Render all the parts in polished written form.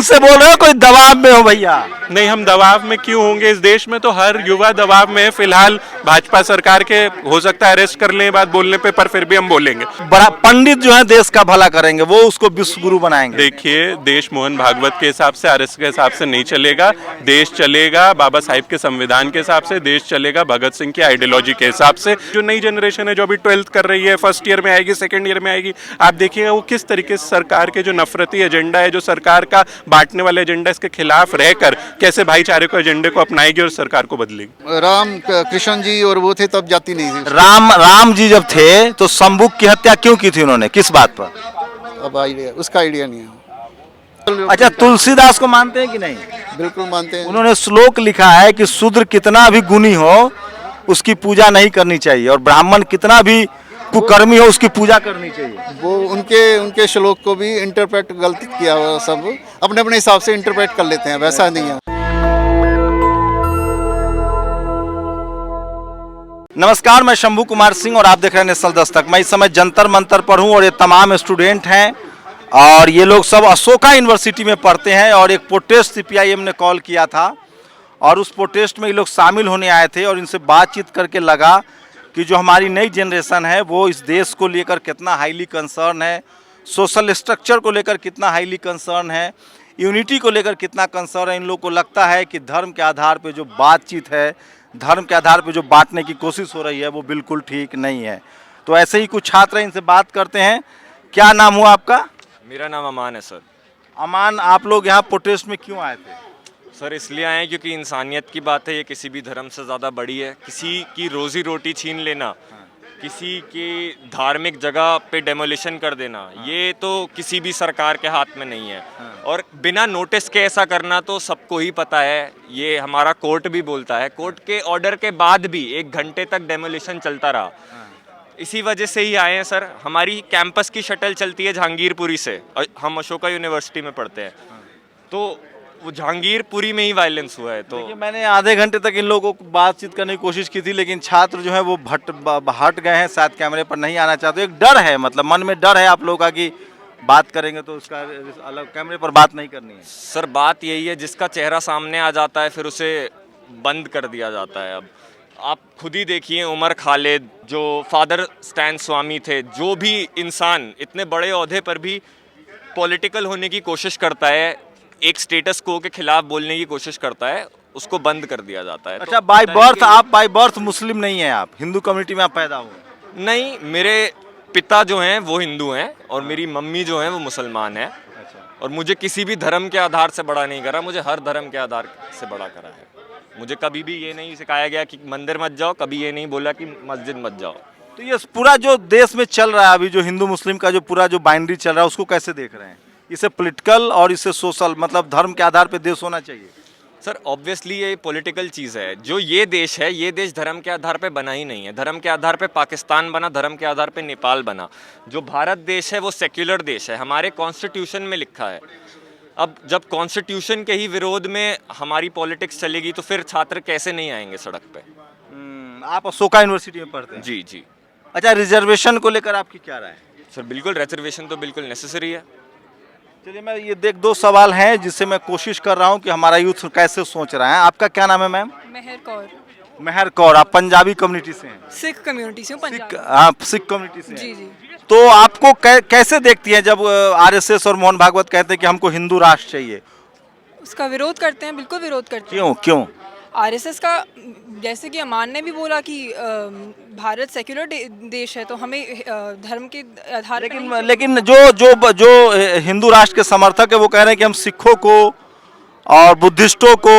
से बोल रहे हो, कोई दबाव में हो भैया? नहीं, हम दबाव में क्यों होंगे? इस देश में तो हर युवा दबाव में है। फिलहाल भाजपा सरकार के हो सकता है अरेस्ट कर लें बात बोलने पे, पर फिर भी हम बोलेंगे। बड़ा पंडित जो है देश का भला करेंगे, वो उसको विश्व गुरु बनाएंगे। देखिए, देश मोहन भागवत के हिसाब से, आरएसएस के हिसाब से नहीं चलेगा। देश चलेगा बाबा साहिब के संविधान के हिसाब से, देश चलेगा भगत सिंह की आइडियोलॉजी के हिसाब से। जो नई जनरेशन है जो अभी 12th कर रही है, फर्स्ट ईयर में आएगी, सेकेंड ईयर में आएगी, आप देखिएगा वो किस तरीके से सरकार के जो नफरती एजेंडा है, जो सरकार का बांटने वाला एजेंडा, इसके खिलाफ रहकर कैसे भाईचारे को एजेंडे को अपनाएगी और सरकार को बदलेगी। राम कृष्ण जी और वो थे तब जाती नहीं थी। राम जी जब थे तो शंभुक की हत्या क्यों की थी उन्होंने, किस बात पर? अब उसका आइडिया नहीं है। अच्छा, तुलसीदास को मानते हैं कि नहीं? बिल्कुल मानते हैं। उन्होंने श्लोक लिखा है कि शूद्र कितना भी गुणी हो उसकी पूजा नहीं करनी चाहिए, और ब्राह्मण कितना भी कुकर्मी हो उसकी पूजा करनी चाहिए। वो उनके श्लोक को भी इंटरप्रेट गलत किया हुआ, सब अपने अपने हिसाब से इंटरप्रेट कर लेते हैं, वैसा नहीं है। नमस्कार, मैं शंभू कुमार सिंह और आप देख रहे हैं नेशनल दस्तक। मैं इस समय जंतर मंतर पर हूँ और ये तमाम स्टूडेंट हैं और ये लोग सब अशोका यूनिवर्सिटी में पढ़ते हैं, और एक प्रोटेस्ट सीपीआईएम ने कॉल किया था और उस प्रोटेस्ट में ये लोग शामिल होने आए थे, और इनसे बातचीत करके लगा कि जो हमारी नई जनरेशन है वो इस देश को लेकर कितना हाईली कंसर्न है, सोशल स्ट्रक्चर को लेकर कितना हाईली कंसर्न है, यूनिटी को लेकर कितना कंसर्न है। इन लोग को लगता है कि धर्म के आधार पे जो बातचीत है, धर्म के आधार पे जो बांटने की कोशिश हो रही है वो बिल्कुल ठीक नहीं है। तो ऐसे ही कुछ छात्र हैं, इनसे बात करते हैं। क्या नाम हुआ आपका? मेरा नाम अमान है सर। अमान, आप लोग यहाँ प्रोटेस्ट में क्यों आए थे? सर इसलिए आए क्योंकि इंसानियत की बात है, ये किसी भी धर्म से ज़्यादा बड़ी है। किसी की रोजी रोटी छीन लेना, किसी की धार्मिक जगह पे डेमोलिशन कर देना, ये तो किसी भी सरकार के हाथ में नहीं है। और बिना नोटिस के ऐसा करना तो सबको ही पता है, ये हमारा कोर्ट भी बोलता है। कोर्ट के ऑर्डर के बाद भी 1 घंटे तक डेमोलिशन चलता रहा। इसी वजह से ही आए हैं सर। हमारी कैंपस की शटल चलती है जहांगीरपुरी से, हम अशोका यूनिवर्सिटी में पढ़ते हैं, तो वो जहांगीरपुरी में ही वायलेंस हुआ है। तो मैंने आधे घंटे तक इन लोगों को बातचीत करने की कोशिश की थी, लेकिन छात्र जो है वो हट गए हैं, शायद कैमरे पर नहीं आना चाहते। एक डर है, मतलब मन में डर है आप लोगों का कि बात करेंगे तो उसका अलग कैमरे पर बात नहीं करनी है। सर बात यही है, जिसका चेहरा सामने आ जाता है फिर उसे बंद कर दिया जाता है। अब आप खुद ही देखिए, उमर खालिद जो फादर स्टैन स्वामी थे, जो भी इंसान इतने बड़े ओहदे पर भी पॉलिटिकल होने की कोशिश करता है, एक स्टेटस को के खिलाफ बोलने की कोशिश करता है, उसको बंद कर दिया जाता है। अच्छा, बाय बर्थ आप बाय बर्थ मुस्लिम नहीं है, आप हिंदू कम्युनिटी में आप पैदा हुए? नहीं, मेरे पिता जो हैं वो हिंदू हैं और मेरी मम्मी जो हैं वो मुसलमान है। और मुझे किसी भी धर्म के आधार से बड़ा नहीं करा, मुझे हर धर्म के आधार से बड़ा करा है। मुझे कभी भी ये नहीं सिखाया गया कि मंदिर मत जाओ, कभी ये नहीं बोला कि मस्जिद मत जाओ। तो ये पूरा जो देश में चल रहा है अभी, जो हिंदू मुस्लिम का जो पूरा जो बाइंड्री चल रहा है, उसको कैसे देख रहे हैं? इसे पॉलिटिकल और इसे सोशल, मतलब धर्म के आधार पे देश होना चाहिए? सर ऑब्वियसली ये पॉलिटिकल चीज़ है। जो ये देश है, ये देश धर्म के आधार पे बना ही नहीं है। धर्म के आधार पे पाकिस्तान बना, धर्म के आधार पे नेपाल बना। जो भारत देश है वो सेक्युलर देश है, हमारे कॉन्स्टिट्यूशन में लिखा है। अब जब कॉन्स्टिट्यूशन के ही विरोध में हमारी पॉलिटिक्स चलेगी तो फिर छात्र कैसे नहीं आएंगे सड़क पे? आप अशोका यूनिवर्सिटी में पढ़ते हैं? जी जी। अच्छा, रिजर्वेशन को लेकर आपकी क्या राय है? सर बिल्कुल, रिजर्वेशन तो बिल्कुल नेसेसरी है। चलिए, मैं ये दो सवाल हैं जिससे मैं कोशिश कर रहा हूँ कि हमारा यूथ कैसे सोच रहा है। आपका क्या नाम है मैम? मेहर कौर। मेहर कौर, आप पंजाबी कम्युनिटी से हैं? सिख कम्युनिटी से हूँ, पंजाब। आप सिख कम्युनिटी से हैं? जी जी। तो आपको कैसे देखती हैं जब आरएसएस और मोहन भागवत कहते हैं कि हमको हिंदू राष्ट्र चाहिए? उसका विरोध करते हैं, बिल्कुल विरोध करते हैं। क्यों क्यों? आरएसएस का, जैसे कि अमान ने भी बोला कि भारत सेक्युलर देश है, तो हमें धर्म के आधार पर लेकिन जो हिंदू राष्ट्र के समर्थक है वो कह रहे हैं कि हम सिखों को और बुद्धिस्टों को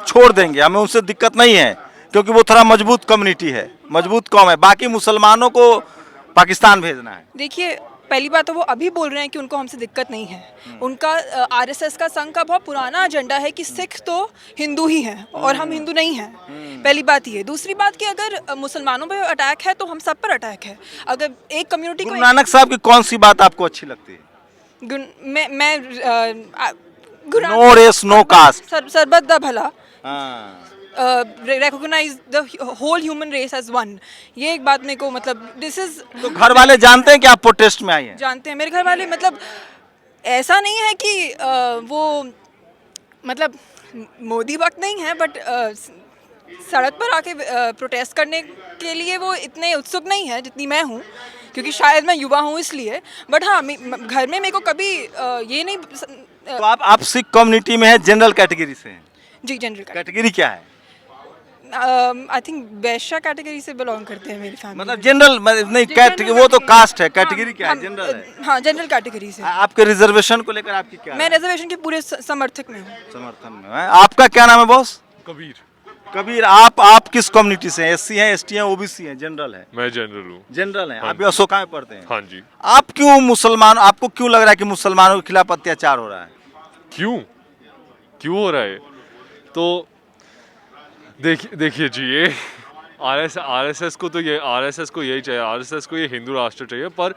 छोड़ देंगे, हमें उनसे दिक्कत नहीं है क्योंकि वो थोड़ा मजबूत कम्युनिटी है, मजबूत कौम है, बाकी मुसलमानों को पाकिस्तान भेजना है। देखिए, पहली बात तो वो अभी बोल रहे हैं कि उनको हमसे दिक्कत नहीं है। उनका आरएसएस का संघ का बहुत पुराना एजेंडा है कि सिख तो हिंदू ही हैं और हम हिंदू नहीं हैं। पहली बात ये। दूसरी बात कि अगर मुसलमानों पे अटैक है तो हम सब पर अटैक है। अगर एक कम्युनिटी को, गुरु नानक साहब की कौन सी बात आपको अच्छी लगती है? नो रेस नो कास्ट, सरबत दा भला, recognize the whole human race as one। ये एक बात मेरे को, मतलब दिस इज, तो घर वाले जानते हैं कि आप प्रोटेस्ट में आई हैं? जानते हैं मेरे घर वाले, मतलब ऐसा नहीं है कि वो मतलब मोदी वक्त नहीं है, बट सड़क पर आके प्रोटेस्ट करने के लिए वो इतने उत्सुक नहीं है जितनी मैं हूँ, क्योंकि शायद मैं युवा हूँ इसलिए। बट हाँ, घर में मेरे को कभी ये नहीं तो आप सिख कम्युनिटी में है, जनरल कैटेगरी से हैं? जी, जनरल कैटेगरी क्या है? आई थिंक वैश्या कैटेगरी से बिलोंग करते हैं मेरी फैमिली। मतलब जनरल नहीं, कैटेगरी वो तो कास्ट है, कैटेगरी क्या है? जनरल है। हाँ, जनरल कैटेगरी से। आपके रिजर्वेशन को लेकर आपकी क्या मैं रिजर्वेशन के पूरे समर्थक में हूँ। समर्थन में है। आपका क्या नाम है बॉस? कबीर। कबीर, आप किस कम्युनिटी से हैं? एससी हैं, एसटी हैं, ओबीसी हैं, जनरल है? मैं जनरल हूँ। जनरल है। आप भी अशोका में पढ़ते हैं? हाँ जी। आप क्यों मुसलमान, आपको क्यों लग रहा है कि मुसलमानों के खिलाफ अत्याचार हो रहा है? क्यों हो रहा है? तो देखिए जी, ये आरएसएस को यही चाहिए, आरएसएस को ये हिंदू राष्ट्र चाहिए, पर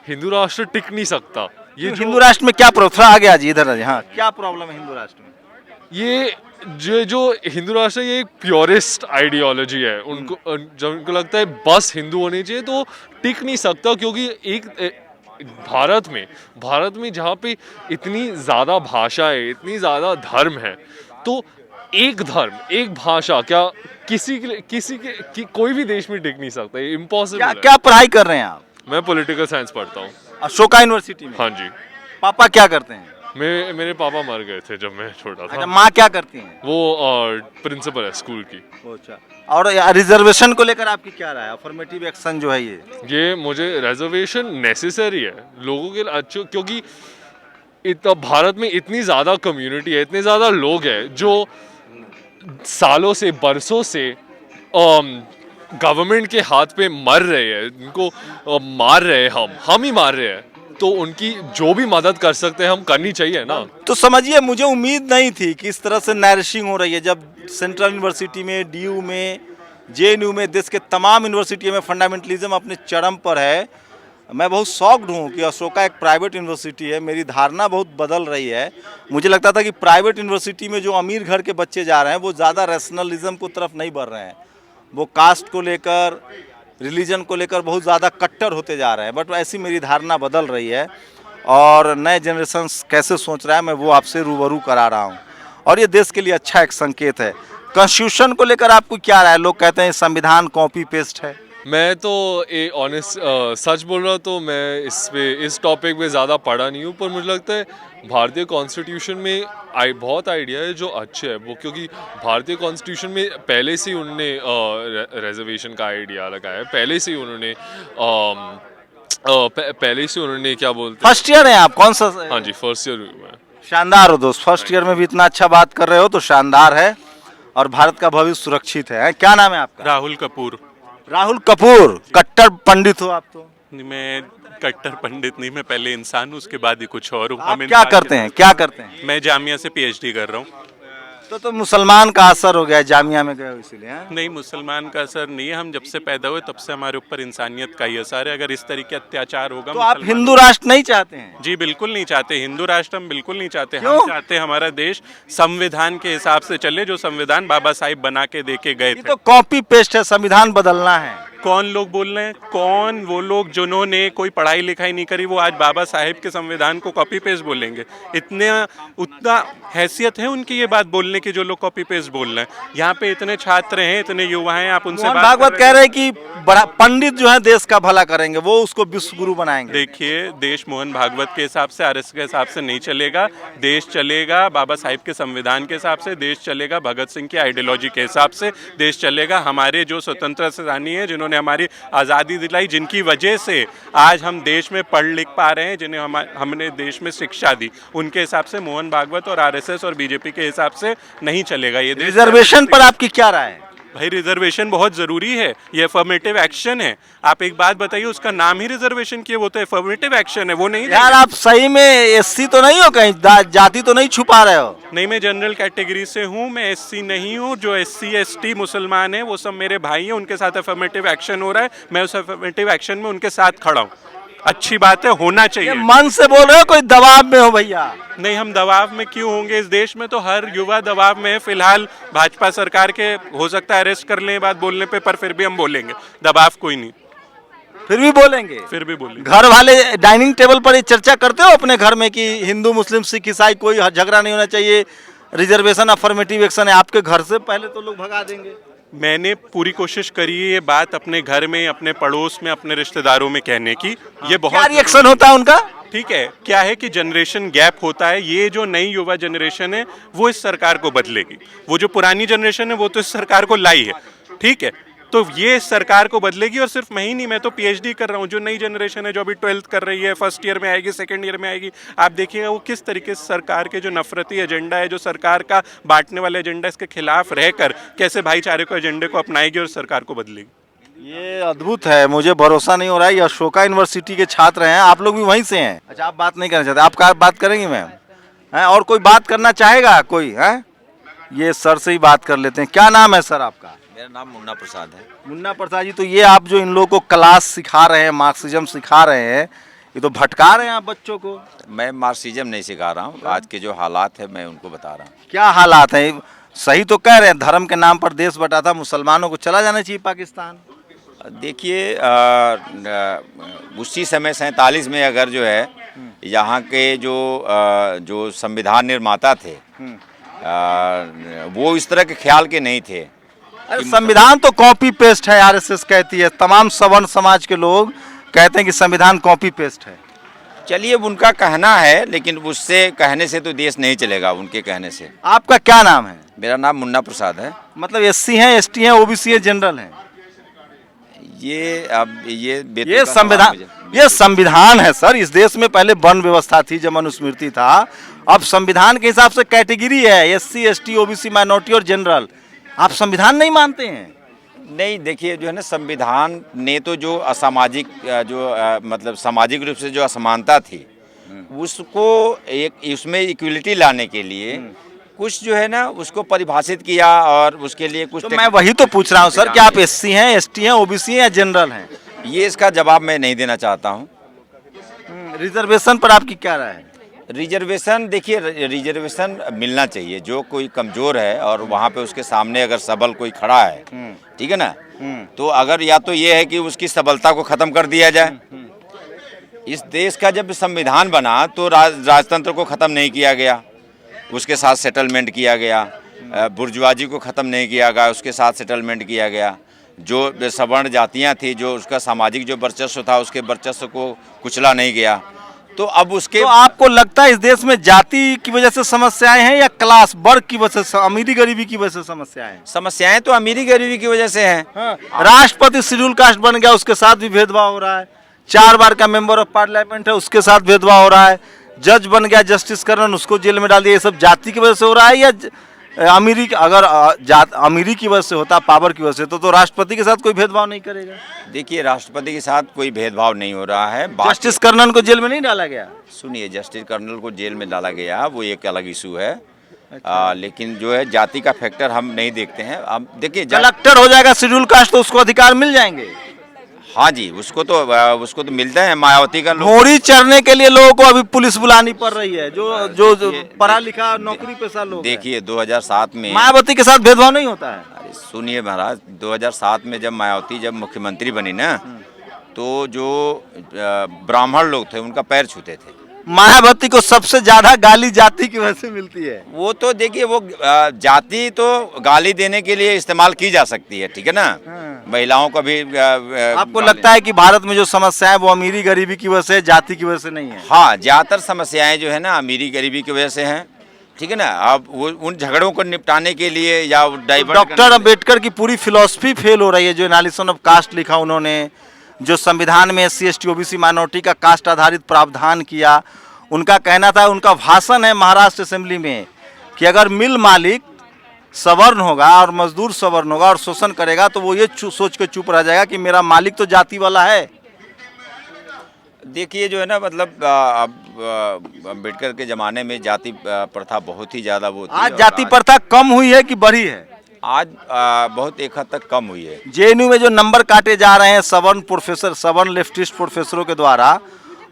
हिंदू राष्ट्र टिक नहीं सकता। ये हिंदू राष्ट्र में क्या प्रॉब्लम? आ गया जी इधर आ जाइए। हाँ, क्या प्रॉब्लम है हिंदू राष्ट्र में? ये जो हिंदू राष्ट्र, ये एक प्योरिस्ट आइडियोलॉजी है। उनको जब उनको लगता है बस हिंदू होने चाहिए, तो टिक नहीं सकता। क्योंकि भारत में जहाँ पे इतनी ज़्यादा भाषा है, इतनी ज़्यादा धर्म है, तो एक धर्म एक भाषा क्या कोई भी देश में टिक नहीं सकता। ये इम्पॉसिबल है। क्या पढ़ाई कर रहे हैं आप? मैं पॉलिटिकल साइंस पढ़ता हूँ। अशोका यूनिवर्सिटी में? हाँ जी। पापा क्या करते हैं? मेरे पापा मर गए थे जब मैं छोटा था। अच्छा, माँ क्या करती हैं? वो प्रिंसिपल है स्कूल की। अच्छा, और रिजर्वेशन को लेकर आपकी क्या राय है? अफर्मेटिव एक्शन जो है ये मुझे रिजर्वेशन नेसेसरी है लोगों के लिए, अच्छे, क्योंकि भारत में इतनी ज़्यादा कम्युनिटी है, इतने ज़्यादा लोग हैं जो सालों से, बरसों से गवर्नमेंट के हाथ पे मर रहे हैं, उनको मार रहे हैं, हम ही मार रहे हैं। तो उनकी जो भी मदद कर सकते हैं हम करनी चाहिए ना। तो समझिए, मुझे उम्मीद नहीं थी कि इस तरह से नैरिशिंग हो रही है। जब सेंट्रल यूनिवर्सिटी में, डीयू में, जेएनयू में, देश के तमाम यूनिवर्सिटी में फंडामेंटलिज्म अपने चरम पर है। मैं बहुत शॉक्ड हूँ कि अशोका एक प्राइवेट यूनिवर्सिटी है। मेरी धारणा बहुत बदल रही है। मुझे लगता था कि प्राइवेट यूनिवर्सिटी में जो अमीर घर के बच्चे जा रहे हैं वो ज़्यादा रैशनलिज्म की तरफ नहीं बढ़ रहे हैं, वो कास्ट को लेकर, रिलीजन को लेकर बहुत ज़्यादा कट्टर होते जा रहे हैं। बट ऐसी मेरी धारणा बदल रही है, और नए जनरेशन कैसे सोच रहा है मैं वो आपसे रूबरू करा रहा हूँ, और ये देश के लिए अच्छा एक संकेत है। कॉन्स्टिट्यूशन को लेकर आपको क्या राय है? लोग कहते हैं संविधान कॉपी पेस्ट है। मैं तो ऑनेस्ट सच बोल रहा हूँ, तो मैं इस टॉपिक पे ज़्यादा पढ़ा नहीं हूँ, पर मुझे लगता है भारतीय कॉन्स्टिट्यूशन में बहुत आइडिया है जो अच्छे है वो, क्योंकि भारतीय कॉन्स्टिट्यूशन में पहले से ही उन्होंने रिजर्वेशन का आइडिया लगाया है। पहले से ही उन्होंने क्या बोलते हैं, फर्स्ट ईयर है आप? कौन सा? हाँ जी, फर्स्ट ईयर में। शानदार हो दोस्त, फर्स्ट ईयर में भी इतना अच्छा बात कर रहे हो तो शानदार है, और भारत का भविष्य सुरक्षित है। क्या नाम है आपका? राहुल कपूर। राहुल कपूर, कट्टर पंडित हो आप तो? मैं कट्टर पंडित नहीं, मैं पहले इंसान हूँ, उसके बाद ही कुछ और हूँ। आप क्या करते हैं? मैं जामिया से पीएचडी कर रहा हूँ। तो मुसलमान का असर हो गया, जामिया में गए हो इसीलिए? नहीं, मुसलमान का असर नहीं है। हम जब से पैदा हुए तब से हमारे ऊपर इंसानियत का ही असर है। अगर इस तरीके अत्याचार होगा तो आप हिंदू राष्ट्र नहीं चाहते हैं? जी बिल्कुल नहीं चाहते। हिंदू राष्ट्र हम बिल्कुल नहीं चाहते। हम चाहते हैं हमारा देश संविधान के हिसाब से चले, जो संविधान बाबा साहिब बना के दे के गए थे। तो कॉपी पेस्ट है, संविधान बदलना है। कौन लोग बोल रहे हैं? कौन वो लोग जिन्होंने कोई पढ़ाई लिखाई नहीं करी, वो आज बाबा साहेब के संविधान को कॉपी पेस्ट बोलेंगे? उतना हैसियत है उनकी ये बात बोलने की जो लोग कॉपी पेस्ट बोल रहे हैं? यहाँ पे इतने छात्र हैं, इतने युवा हैं, आप उनसे बात भागवत कह रहे हैं कि बड़ा पंडित जो है देश का भला करेंगे, वो उसको विश्व गुरु बनाएंगे। देखिए, देश मोहन भागवत के हिसाब से, आरएसएस के हिसाब से नहीं चलेगा। देश चलेगा बाबा साहिब के संविधान के हिसाब से, देश चलेगा भगत सिंह की आइडियोलॉजी के हिसाब से, देश चलेगा हमारे जो स्वतंत्रता सेनानी है, जिन्होंने हमारी आज़ादी दिलाई, जिनकी वजह से आज हम देश में पढ़ लिख पा रहे हैं, जिन्हें हमने देश में शिक्षा दी, उनके हिसाब से मोहन भागवत और आरएसएस और बीजेपी के हिसाब से नहीं चलेगा ये। रिजर्वेशन पर आपकी क्या राय है? भाई, रिजर्वेशन बहुत ज़रूरी है, ये अफर्मेटिव एक्शन है। आप एक बात बताइए, उसका नाम ही रिजर्वेशन किए, वो तो अफर्मेटिव एक्शन है, वो नहीं। यार, आप सही में एससी तो नहीं हो? कहीं जाति तो नहीं छुपा रहे हो? नहीं, मैं जनरल कैटेगरी से हूँ, मैं एससी नहीं हूँ। जो एससी एसटी मुसलमान हैं वो सब मेरे भाई हैं, उनके साथ अफर्मेटिव एक्शन हो रहा है, मैं उस अफर्मेटिव एक्शन में उनके साथ खड़ा हूँ। अच्छी बात है, होना चाहिए। मन से बोल रहे हो, कोई दबाव में हो भैया? नहीं, हम दबाव में क्यों होंगे? इस देश में तो हर युवा दबाव में है। फिलहाल भाजपा सरकार के हो सकता है अरेस्ट कर लें बात बोलने पे, पर फिर भी हम बोलेंगे, दबाव कोई नहीं। फिर भी बोलेंगे? फिर भी बोलेंगे। घर वाले डाइनिंग टेबल पर ये चर्चा करते हो अपने घर में कि हिंदू मुस्लिम सिख ईसाई कोई झगड़ा नहीं होना चाहिए, रिजर्वेशन अफर्मेटिव एक्शन है? आपके घर से पहले तो लोग भगा देंगे। मैंने पूरी कोशिश करी है ये बात अपने घर में, अपने पड़ोस में, अपने रिश्तेदारों में कहने की। ये क्या बहुत रिएक्शन होता है उनका? ठीक है, क्या है कि जनरेशन गैप होता है। ये जो नई युवा जनरेशन है वो इस सरकार को बदलेगी, वो जो पुरानी जनरेशन है वो तो इस सरकार को लाई है, ठीक है, तो ये इस सरकार को बदलेगी। और सिर्फ मैं ही नहीं, मैं तो पीएचडी कर रहा हूँ। जो नई जनरेशन है जो अभी 12th कर रही है, फर्स्ट ईयर में आएगी, सेकंड ईयर में आएगी, आप देखिएगा वो किस तरीके से सरकार के जो नफरती एजेंडा है, जो सरकार का बांटने वाला एजेंडा, इसके खिलाफ रहकर कैसे भाईचारे को एजेंडे को अपनाएगी और सरकार को बदलेगी। ये अद्भुत है, मुझे भरोसा नहीं हो रहा है। ये अशोका यूनिवर्सिटी के छात्र हैं, आप लोग भी वहीं से हैं? अच्छा, आप बात नहीं करना चाहते, आप बात करेंगे मैम? हैं, और कोई बात करना चाहेगा कोई? हैं, ये सर से ही बात कर लेते हैं। क्या नाम है सर आपका? मेरा नाम मुन्ना प्रसाद है। मुन्ना प्रसाद जी, तो ये आप जो इन लोगों को क्लास सिखा रहे हैं, मार्क्सिज्म सिखा रहे हैं, ये तो भटका रहे हैं आप बच्चों को। मैं मार्क्सिज्म नहीं सिखा रहा हूँ, आज के जो हालात है मैं उनको बता रहा हूँ। क्या हालात हैं? सही तो कह रहे हैं, धर्म के नाम पर देश बटा था, मुसलमानों को चला जाना चाहिए पाकिस्तान। देखिए उसी समय 47 में अगर जो है यहाँ के जो संविधान निर्माता थे वो इस तरह के ख्याल के नहीं थे। अरे संविधान तो कॉपी पेस्ट है, आरएसएस कहती है, तमाम सवर्ण समाज के लोग कहते हैं कि संविधान कॉपी पेस्ट है। चलिए उनका कहना है, लेकिन उससे कहने से तो देश नहीं चलेगा, उनके कहने से। आपका क्या नाम है? मेरा नाम मुन्ना प्रसाद है। मतलब एससी हैं, एसटी हैं, ओबीसी है, जनरल हैं? ये संविधान है सर। इस देश में पहले वर्ण व्यवस्था थी जब मनुस्मृति था, अब संविधान के हिसाब से कैटेगरी है, एससी एसटी ओबीसी माइनॉरिटी और जनरल। आप संविधान नहीं मानते हैं? नहीं, देखिए जो है ना, संविधान ने तो जो असामाजिक मतलब सामाजिक रूप से जो असमानता थी उसको एक उसमें इक्वलिटी लाने के लिए कुछ जो है ना उसको परिभाषित किया, और उसके लिए कुछ तो मैं वही तो पूछ रहा हूँ सर कि आप एससी हैं, एसटी हैं, ओबीसी हैं या जनरल हैं? ये इसका जवाब मैं नहीं देना चाहता हूँ। रिजर्वेशन पर आपकी क्या राय है? रिजर्वेशन, देखिए रिजर्वेशन मिलना चाहिए। जो कोई कमज़ोर है और वहाँ पे उसके सामने अगर सबल कोई खड़ा है, ठीक है ना, तो अगर या तो ये है कि उसकी सबलता को ख़त्म कर दिया जाए। इस देश का जब संविधान बना तो राजतंत्र को ख़त्म नहीं किया गया, उसके साथ सेटलमेंट किया गया। बुर्जुआजी को ख़त्म नहीं किया गया, उसके साथ सेटलमेंट किया गया। जो सवर्ण जातियाँ थी, जो उसका सामाजिक जो वर्चस्व था, उसके वर्चस्व को कुचला नहीं गया। तो अब उसके तो आपको लगता है इस देश में जाति की वजह से समस्याएं हैं या क्लास वर्ग की वजह से, अमीरी गरीबी की वजह से समस्याएं हैं? समस्याएं तो अमीरी गरीबी की वजह से हैं। हाँ। राष्ट्रपति शेड्यूल कास्ट बन गया, उसके साथ भी भेदभाव हो रहा है। 4 बार का मेंबर ऑफ पार्लियामेंट है, उसके साथ भेदभाव हो रहा है। जज बन गया जस्टिस करन, उसको जेल में डाल दिया। ये सब जाति की वजह से हो रहा है या अमीरी? अगर अमीरी की वजह से होता, पावर की वजह से, तो राष्ट्रपति के साथ कोई भेदभाव नहीं करेगा। देखिए राष्ट्रपति के साथ कोई भेदभाव नहीं हो रहा है। जस्टिस कर्नल को जेल में नहीं डाला गया? सुनिए, जस्टिस कर्नल को जेल में डाला गया, वो एक अलग इशू है। लेकिन जो है जाति का फैक्टर हम नहीं देखते हैं। अब देखिए कलेक्टर हो जाएगा शेड्यूल कास्ट तो उसको अधिकार मिल जाएंगे। हाँ जी, उसको तो मिलता है। मायावती का घोड़ी चढ़ने के लिए लोगों को अभी पुलिस बुलानी पड़ रही है, जो पढ़ा लिखा नौकरी पेशा लोग। देखिए 2007 में मायावती के साथ भेदभाव नहीं होता है। अरे सुनिए महाराज, 2007 में जब मायावती जब मुख्यमंत्री बनी ना, तो जो ब्राह्मण लोग थे उनका पैर छूते थे। मायावती को सबसे ज्यादा गाली जाति की वजह से मिलती है। वो तो देखिए, वो जाति तो गाली देने के लिए इस्तेमाल की जा सकती है, ठीक है ना। महिलाओं का भी आपको लगता है कि भारत में जो समस्या है वो अमीरी गरीबी की वजह से, जाति की वजह से नहीं है? हाँ, ज्यादातर समस्याएं जो है ना अमीरी गरीबी की वजह से हैं, ठीक है ना। अब वो उन झगड़ों को निपटाने के लिए या डॉक्टर अम्बेडकर की पूरी फिलॉसफी फेल हो रही है। जो एनालिसिस ऑफ कास्ट लिखा उन्होंने, जो संविधान में एससी एसटी ओबीसी माइनॉरिटी का कास्ट आधारित प्रावधान किया, उनका कहना था, उनका भाषण है महाराष्ट्र असेंबली में, कि अगर मिल मालिक सवर्ण होगा और मजदूर सवर्ण होगा और शोषण करेगा तो वो ये सोच के चुप रह जाएगा कि मेरा मालिक तो जाति वाला है। देखिए जो है ना, मतलब अम्बेडकर के ज़माने में जाति प्रथा बहुत ही ज़्यादा वो थी। आज जाति प्रथा कम हुई है कि बढ़ी है? आज बहुत एक हद तक कम हुई है। जेएनयू में जो नंबर काटे जा रहे हैं सवर्ण प्रोफेसर, सवर्ण लेफ्टिस्ट प्रोफेसरों के द्वारा,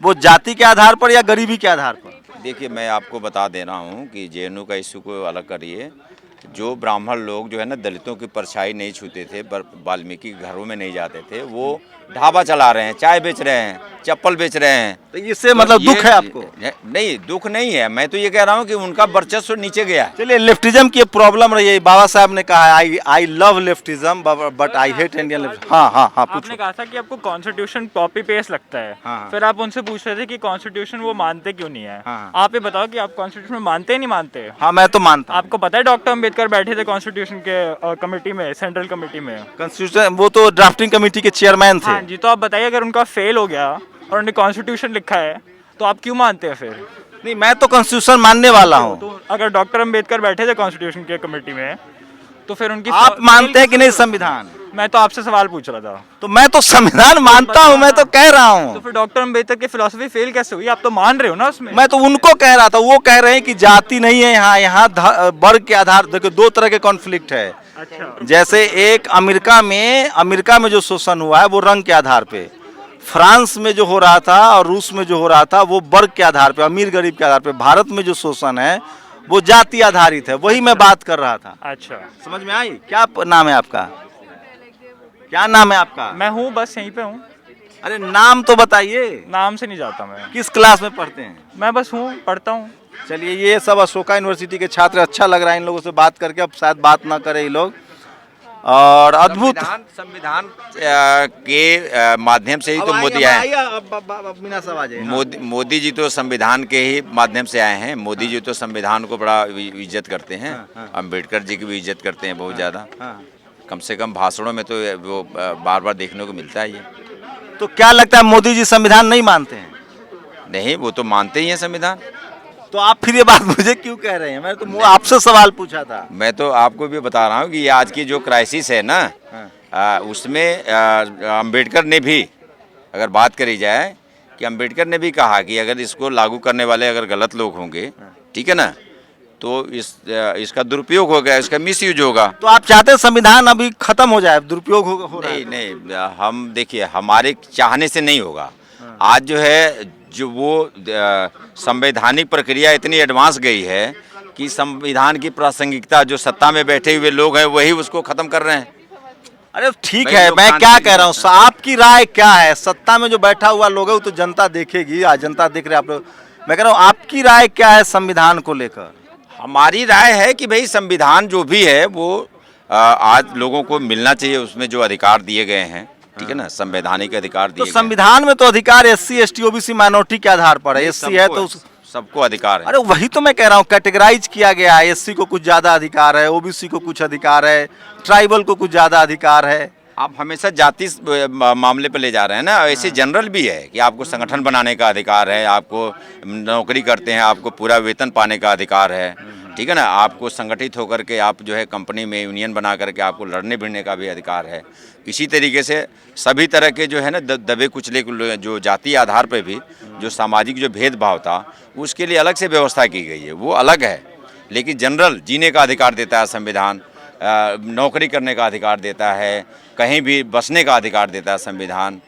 वो जाति के आधार पर या गरीबी के आधार पर? देखिए मैं आपको बता दे रहा हूँ कि जेएनयू का इश्यू को अलग करिए। जो ब्राह्मण लोग जो है ना दलितों की परछाई नहीं छूते थे, वाल्मीकि घरों में नहीं जाते थे, वो ढाबा चला रहे हैं, चाय बेच रहे हैं, चप्पल बेच रहे हैं। तो इससे मतलब दुख है आपको? नहीं, दुख नहीं है, मैं तो ये कह रहा हूँ कि उनका वर्चस्व नीचे गया है। चलिए, लेफ्टिज्म की प्रॉब्लम रही है। बाबा साहब ने कहा है I love leftism but I hate Indian leftism. हाँ हाँ हाँ, आपने कहा था कि आपको कॉन्स्टिट्यूशन कॉपी पेस्ट लगता है। हाँ। फिर आप उनसे पूछ रहे थे कि कॉन्स्टिट्यूशन वो मानते क्यों नहीं है। हाँ। आप ये बताओ कि आप कॉन्स्टिट्यूशन मानते हैं नहीं मानते? हाँ, मैं तो मानता हूँ। आपको पता है डॉक्टर अम्बेडकर बैठे थे कॉन्स्टिट्यूशन के कमेटी में, सेंट्रल कमेटी में। कॉन्स्टिट्यूशन, वो तो ड्राफ्टिंग कमेटी के चेयरमैन थे। हाँ जी, तो आप बताइए अगर उनका फेल हो गया और उन्होंने कॉन्स्टिट्यूशन लिखा है तो आप क्यों मानते हैं फिर? नहीं, मैं तो कॉन्स्टिट्यूशन मानने वाला हूँ। तो अगर डॉक्टर अम्बेडकर बैठे थे कॉन्स्टिट्यूशन के कमेटी में तो फिर उनकी आप मानते हैं कि नहीं संविधान? मैं तो आपसे सवाल पूछ रहा था। तो मैं तो संविधान मानता हूँ, मैं तो कह रहा तो हूँ। फिर डॉक्टर अम्बेडकर की फिलॉसफी फेल कैसे हुई? आप तो मान रहे हो ना उसमें। मैं तो उनको कह रहा था, वो कह रहे हैं कि जाति नहीं है यहाँ, यहाँ वर्ग के आधार। देखो, दो तरह के कॉन्फ्लिक्ट है। अच्छा। जैसे एक अमेरिका में जो शोषण हुआ है वो रंग के आधार पे, फ्रांस में जो हो रहा था और रूस में जो हो रहा था वो वर्ग के आधार पे, अमीर गरीब के आधार पे। भारत में जो शोषण है वो जाति आधारित है, वही मैं बात कर रहा था। अच्छा, समझ में आई? क्या नाम है आपका? क्या नाम है आपका? मैं हूँ, बस यहीं पे हूँ। अरे नाम तो बताइए। नाम से नहीं जाता मैं। किस क्लास में पढ़ते हैं? मैं बस हूँ, पढ़ता हूँ। चलिए, ये सब अशोका यूनिवर्सिटी के छात्र। अच्छा लग रहा है इन लोगों से बात करके। अब शायद बात ना करें ये लोग। और अद्भुत संविधान के माध्यम से ही तो मोदी आए। मोदी जी तो संविधान के ही माध्यम से आए हैं। मोदी जी तो संविधान को बड़ा इज्जत करते हैं। अम्बेडकर जी की भी इज्जत करते हैं बहुत ज़्यादा। कम से कम भाषणों में तो वो बार बार देखने को मिलता है ये। तो क्या लगता है, मोदी जी संविधान नहीं मानते हैं? नहीं, वो तो मानते ही हैं संविधान। तो आप फिर ये बात मुझे क्यों कह रहे हैं? मैं तो आपसे सवाल पूछा था। मैं तो आपको भी बता रहा हूँ कि ये आज की जो क्राइसिस है ना, उसमें अम्बेडकर ने भी, अगर बात करी जाए कि अम्बेडकर ने भी कहा कि अगर इसको लागू करने वाले अगर गलत लोग होंगे, ठीक है ना, तो इसका दुरुपयोग होगा, इसका मिसयूज होगा। तो आप चाहते हैं संविधान अभी खत्म हो जाए, दुरुपयोग हो रहा है? नहीं, हम देखिए, हमारे चाहने से नहीं होगा। आज जो है, जो वो संवैधानिक प्रक्रिया इतनी एडवांस गई है कि संविधान की प्रासंगिकता, जो सत्ता में बैठे हुए लोग हैं वही उसको खत्म कर रहे हैं। अरे ठीक है, मैं क्या कह रहा हूँ, आपकी राय क्या है? सत्ता में जो बैठा हुआ लोग है वो तो जनता देखेगी, आज जनता देख रहे हैं आप लोग। मैं कह रहा हूँ, आपकी राय क्या है संविधान को लेकर? हमारी राय है कि भाई संविधान जो भी है वो आज लोगों को मिलना चाहिए, उसमें जो अधिकार दिए गए हैं, ठीक है ना, संवैधानिक अधिकार दिए तो संविधान में तो अधिकार SC ST OBC माइनॉरिटी के आधार पर है। SC है तो सबको अधिकार है। अरे वही तो मैं कह रहा हूँ, कैटेगराइज किया गया है। SC को कुछ ज्यादा अधिकार है, OBC को कुछ अधिकार है, ट्राइबल को कुछ ज्यादा अधिकार है। आप हमेशा जाति मामले पे ले जा रहे हैं ना। ऐसे जनरल भी है कि आपको संगठन बनाने का अधिकार है, आपको नौकरी करते हैं आपको पूरा वेतन पाने का अधिकार है, ठीक है ना, आपको संगठित होकर के आप जो है कंपनी में यूनियन बना करके आपको लड़ने भिड़ने का भी अधिकार है। इसी तरीके से सभी तरह के जो है ना दबे कुचले जो जाति आधार पर भी जो सामाजिक जो भेदभाव था उसके लिए अलग से व्यवस्था की गई है, वो अलग है। लेकिन जनरल जीने का अधिकार देता है संविधान, नौकरी करने का अधिकार देता है, कहीं भी बसने का अधिकार देता है संविधान,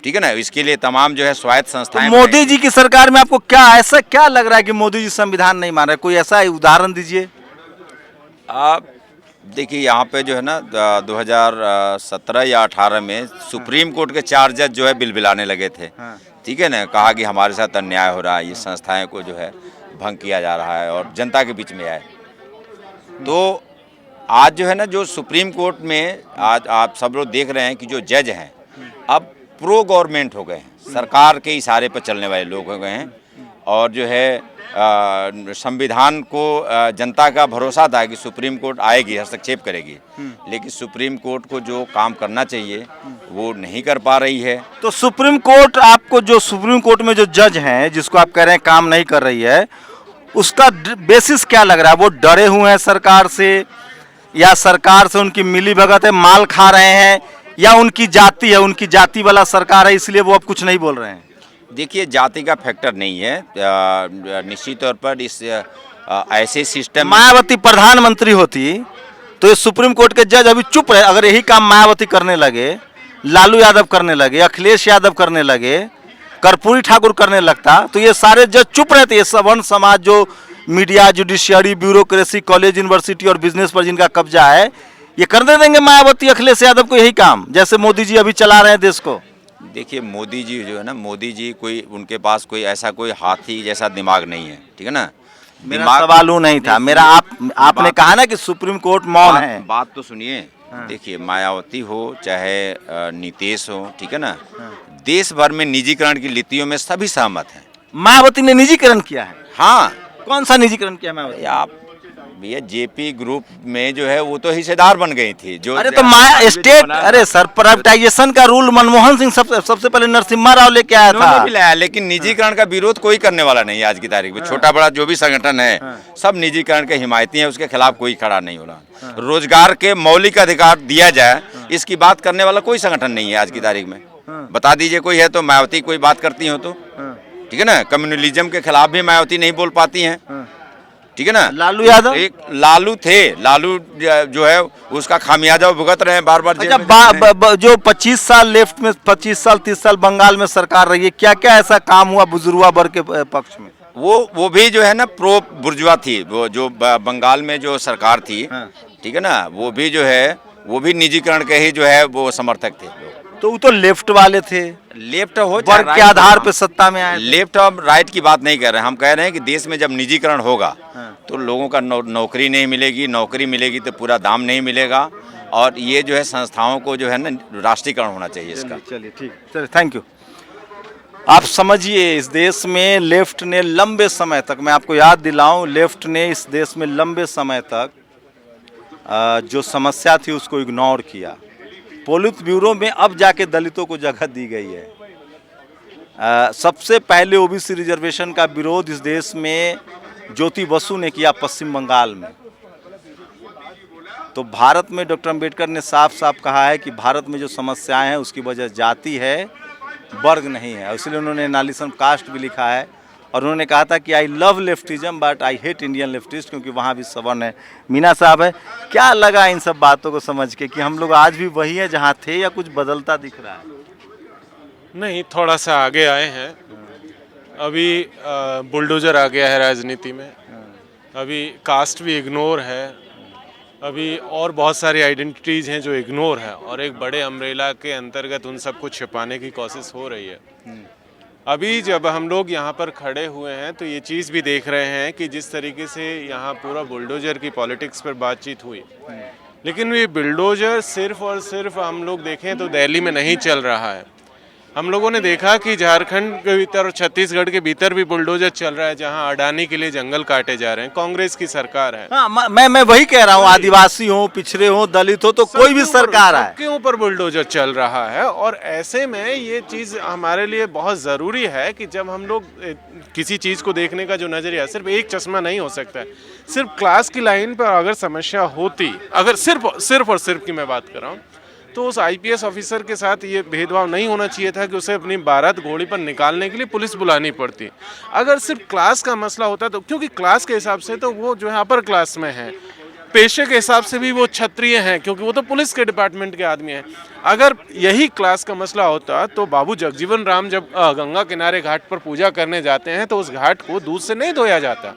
ठीक है ना। इसके लिए तमाम जो है स्वायत्त संस्थाएं। तो मोदी जी की सरकार में आपको क्या ऐसा क्या लग रहा है कि मोदी जी संविधान नहीं मान रहे? कोई ऐसा उदाहरण दीजिए। आप देखिए, यहाँ पे जो है ना 2017 या 18 में सुप्रीम कोर्ट के 4 जज जो है बिलबिलाने लगे थे, ठीक है ना, कहा कि हमारे साथ अन्याय हो रहा है, ये संस्थाएं को जो है भंग किया जा रहा है और जनता के बीच में आए। तो आज जो है ना, जो सुप्रीम कोर्ट में आज आप सब लोग देख रहे हैं कि जो जज हैं अब प्रो गवर्नमेंट हो गए हैं, सरकार के इशारे पर चलने वाले लोग हो गए हैं। और जो है संविधान को जनता का भरोसा था कि सुप्रीम कोर्ट आएगी, हस्तक्षेप करेगी, लेकिन सुप्रीम कोर्ट को जो काम करना चाहिए वो नहीं कर पा रही है। तो सुप्रीम कोर्ट आपको, जो सुप्रीम कोर्ट में जो जज हैं जिसको आप कह रहे हैं काम नहीं कर रही है, उसका बेसिस क्या लग रहा है? वो डरे हुए हैं सरकार से, या सरकार से उनकी मिली भगत है, माल खा रहे हैं, या उनकी जाति है, उनकी जाति वाला सरकार है इसलिए वो अब कुछ नहीं बोल रहे हैं? देखिए, जाति का फैक्टर नहीं है। निश्चित तौर पर इस ऐसे सिस्टम मायावती प्रधानमंत्री होती तो ये सुप्रीम कोर्ट के जज अभी चुप रहे। अगर यही काम मायावती करने लगे, लालू यादव करने लगे, अखिलेश यादव करने लगे, कर्पूरी ठाकुर करने लगता, तो ये सारे जज चुप रहते। ये सवर्ण समाज, जो media, judiciary, bureaucracy, college, university और बिजनेस पर जिनका कब्जा है, ये करने देंगे मायावती, अखिलेश यादव को यही काम, जैसे मोदी जी अभी चला रहे हैं देश को? देखिए मोदी जी जो है ना, मोदी जी कोई उनके पास कोई ऐसा कोई हाथी जैसा दिमाग नहीं है, ठीक है ना। मेरा सवाल वो नहीं था, मेरा आपने कहा ना कि सुप्रीम कोर्ट मौन है। बात तो सुनिए। देखिए मायावती हो चाहे नीतीश हो, ठीक है ना, देश भर में निजीकरण की नीतियों में सभी सहमत हैं। मायावती ने निजीकरण किया है? हाँ। कौन सा निजीकरण किया मायावती? आप भैया जेपी ग्रुप में जो है वो तो हिस्सेदार बन गई थी जो। अरे तो माया स्टेट, अरे सर प्राइवेटाइजेशन का रूल मनमोहन सिंह सबसे पहले नरसिम्हा राव लेके आया था। भी लाया, लेकिन निजीकरण का विरोध कोई करने वाला नहीं है आज की तारीख में। छोटा बड़ा जो भी संगठन है सब निजीकरण के हिमायती हैं, उसके खिलाफ कोई खड़ा नहीं हो रहा। रोजगार के मौलिक अधिकार दिया जाए इसकी बात करने वाला कोई संगठन नहीं है आज की तारीख में। बता दीजिए कोई है तो। मायावती कोई बात करती हो तो, ठीक है ना। कम्युनलिज्म के खिलाफ भी मायावती नहीं बोल पाती हैं, ठीक है ना। लालू यादव, एक लालू थे, लालू जो है उसका खामियाजा भुगत रहे हैं बार बार। अच्छा जो 25 साल लेफ्ट में 25 साल 30 साल बंगाल में सरकार रही है, क्या क्या ऐसा काम हुआ बुजुर्गा वर्ग के पक्ष में? वो भी जो है ना प्रो बुर्जुआ थी, वो जो बंगाल में जो सरकार थी, ठीक है ना, वो भी जो है वो भी निजीकरण के ही जो है वो समर्थक थे। तो वो तो लेफ्ट वाले थे, लेफ्ट हो वर्ग के आधार पे सत्ता में आए। लेफ्ट और राइट की बात नहीं कर रहे हैं, हम कह रहे हैं कि देश में जब निजीकरण होगा तो लोगों का नौकरी नहीं मिलेगी, नौकरी मिलेगी तो पूरा दाम नहीं मिलेगा, और ये जो है संस्थाओं को जो है ना राष्ट्रीयकरण होना चाहिए इसका। चलिए ठीक, चलिए थैंक यू। आप समझिए इस देश में लेफ्ट ने लंबे समय तक, मैं आपको याद दिलाऊं, लेफ्ट ने इस देश में लंबे समय तक जो समस्या थी उसको इग्नोर किया। पोलित ब्यूरो में अब जाके दलितों को जगह दी गई है। सबसे पहले ओबीसी रिजर्वेशन का विरोध इस देश में ज्योति बसु ने किया पश्चिम बंगाल में। तो भारत में डॉक्टर अंबेडकर ने साफ साफ कहा है कि भारत में जो समस्याएं हैं उसकी वजह जाति है, वर्ग नहीं है। इसलिए उन्होंने एनालिसिस ऑफ कास्ट भी लिखा है, और उन्होंने कहा था कि I love leftism but I hate Indian leftist, क्योंकि वहाँ भी सवर्ण है। मीना साहब है, क्या लगा इन सब बातों को समझ के कि हम लोग आज भी वही है जहाँ थे, या कुछ बदलता दिख रहा है? नहीं, थोड़ा सा आगे आए हैं। अभी बुलडोजर आ गया है राजनीति में, अभी कास्ट भी इग्नोर है, अभी और बहुत सारी आइडेंटिटीज़ हैं जो इग्नोर है, और एक बड़े अम्ब्रेला के अंतर्गत उन सबको छिपाने की कोशिश हो रही है। अभी जब हम लोग यहाँ पर खड़े हुए हैं तो ये चीज़ भी देख रहे हैं कि जिस तरीके से यहाँ पूरा बुलडोजर की पॉलिटिक्स पर बातचीत हुई, लेकिन ये बुलडोजर सिर्फ और सिर्फ हम लोग देखें तो दिल्ली में नहीं चल रहा है। हम लोगों ने देखा कि झारखंड के भीतर और छत्तीसगढ़ के भीतर भी बुलडोजर चल रहा है, जहां अडानी के लिए जंगल काटे जा रहे हैं। कांग्रेस की सरकार है। हाँ, मैं वही कह रहा हूँ, आदिवासी हो, पिछड़े हो, दलित हो, तो कोई भी सरकार है, सबके ऊपर बुलडोजर चल रहा है। और ऐसे में ये चीज़ हमारे लिए बहुत ज़रूरी है कि जब हम लोग किसी चीज़ को देखने का जो नज़रिया, सिर्फ एक चश्मा नहीं हो सकता है। सिर्फ क्लास की लाइन पर अगर समस्या होती, अगर सिर्फ और सिर्फ की मैं बात कर रहा हूँ, तो उस आईपीएस ऑफिसर के साथ ये भेदभाव नहीं होना चाहिए था कि उसे अपनी बारात घोड़ी पर निकालने के लिए पुलिस बुलानी पड़ती। अगर सिर्फ क्लास का मसला होता तो, क्योंकि क्लास के हिसाब से तो वो जो है अपर क्लास में है, पेशे के हिसाब से भी वो क्षत्रिय हैं, क्योंकि वो तो पुलिस के डिपार्टमेंट के आदमी हैं। अगर यही क्लास का मसला होता तो बाबू जगजीवन राम जब गंगा किनारे घाट पर पूजा करने जाते हैं तो उस घाट को दूध से नहीं धोया जाता।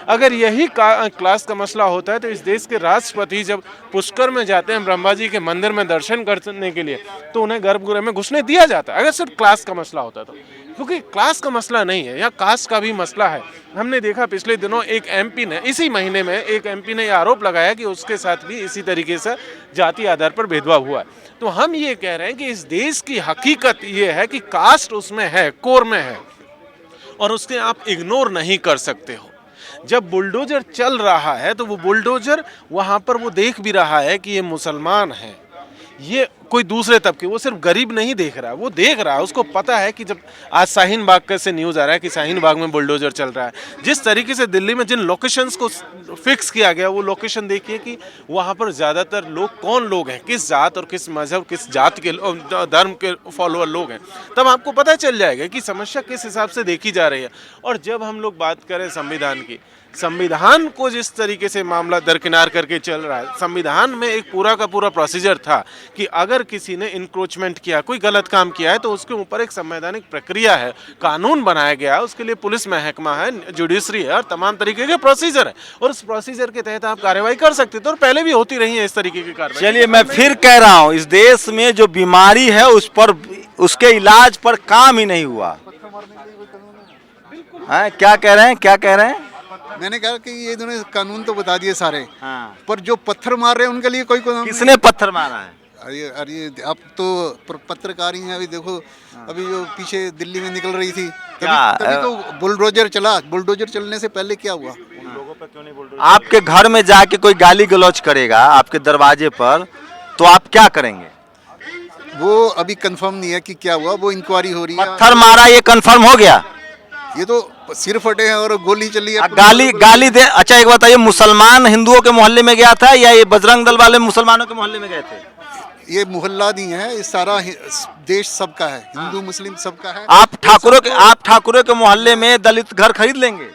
अगर यही क्लास का मसला होता है तो इस देश के राष्ट्रपति जब पुष्कर में जाते हैं ब्रह्मा जी के मंदिर में दर्शन करने के लिए, तो उन्हें गर्भगृह में घुसने दिया जाता है। अगर सिर्फ क्लास का मसला होता तो, क्योंकि क्लास का मसला नहीं है, यहाँ कास्ट का भी मसला है। हमने देखा पिछले दिनों एक एमपी ने, इसी महीने में एक एमपी ने आरोप लगाया कि उसके साथ भी इसी तरीके से जाति आधार पर भेदभाव हुआ है। तो हम ये कह रहे हैं कि इस देश की हकीकत ये है कि कास्ट उसमें है, कोर में है, और उसके आप इग्नोर नहीं कर सकते हो। जब बुलडोजर चल रहा है तो वो बुलडोजर वहाँ पर वो देख भी रहा है कि ये मुसलमान है, ये कोई दूसरे तबके, वो सिर्फ गरीब नहीं देख रहा है, वो देख रहा है, उसको पता है कि जब आज शाहीन बाग का से न्यूज़ आ रहा है कि शाहीन बाग में बुलडोजर चल रहा है, जिस तरीके से दिल्ली में जिन लोकेशंस को फिक्स किया गया, वो लोकेशन देखिए कि वहाँ पर ज़्यादातर लोग कौन लोग हैं, किस जात और किस मजहब, किस जात के धर्म के फॉलोअर लोग हैं, तब आपको पता चल जाएगा कि समस्या किस हिसाब से देखी जा रही है। और जब हम लोग बात करें संविधान की, संविधान को जिस तरीके से मामला दरकिनार करके चल रहा है, संविधान में एक पूरा का पूरा प्रोसीजर था कि अगर किसी ने इंक्रोचमेंट किया, कोई गलत काम किया है, तो उसके ऊपर एक संवैधानिक प्रक्रिया है, कानून बनाया गया है, उसके लिए पुलिस महकमा है, जुडिशरी है, और तमाम तरीके के प्रोसीजर है, और उस प्रोसीजर के तहत आप कार्रवाई कर सकते थे, और पहले भी होती रही है इस तरीके की कार्रवाई। चलिए मैं फिर कह रहा हूँ, इस देश में जो बीमारी है उस पर उसके इलाज पर काम ही नहीं हुआ। हाँ, क्या कह रहे हैं, क्या कह रहे हैं? मैंने कहा कि ये इन्होंने कानून तो बता दिए सारे, हाँ। पर जो पत्थर मार रहे हैं उनके लिए कोई कानून किसने पत्थर मारा है? नहीं। अरे अब तो पत्रकार ही हैं। अभी देखो, अभी जो पीछे दिल्ली में निकल रही थी, क्या? तभी तो बुलडोजर चला। बुलडोजर चलने से पहले क्या हुआ? आपके घर में जाके कोई गाली गलौज करेगा आपके दरवाजे पर, तो आप क्या करेंगे? वो अभी कंफर्म नहीं है कि क्या हुआ, वो इंक्वायरी हो रही है। पत्थर मारा ये कंफर्म हो गया? ये तो सिर फटे हैं और गोली चली है। गाली दे। अच्छा एक बताइए, मुसलमान हिंदुओं के मोहल्ले में गया था या ये बजरंग दल वाले मुसलमानों के मोहल्ले में गए थे? ये मोहल्ला नहीं है, ये सारा देश सबका है, हिंदू मुस्लिम सबका है। आप ठाकुरों के मोहल्ले में दलित घर खरीद लेंगे?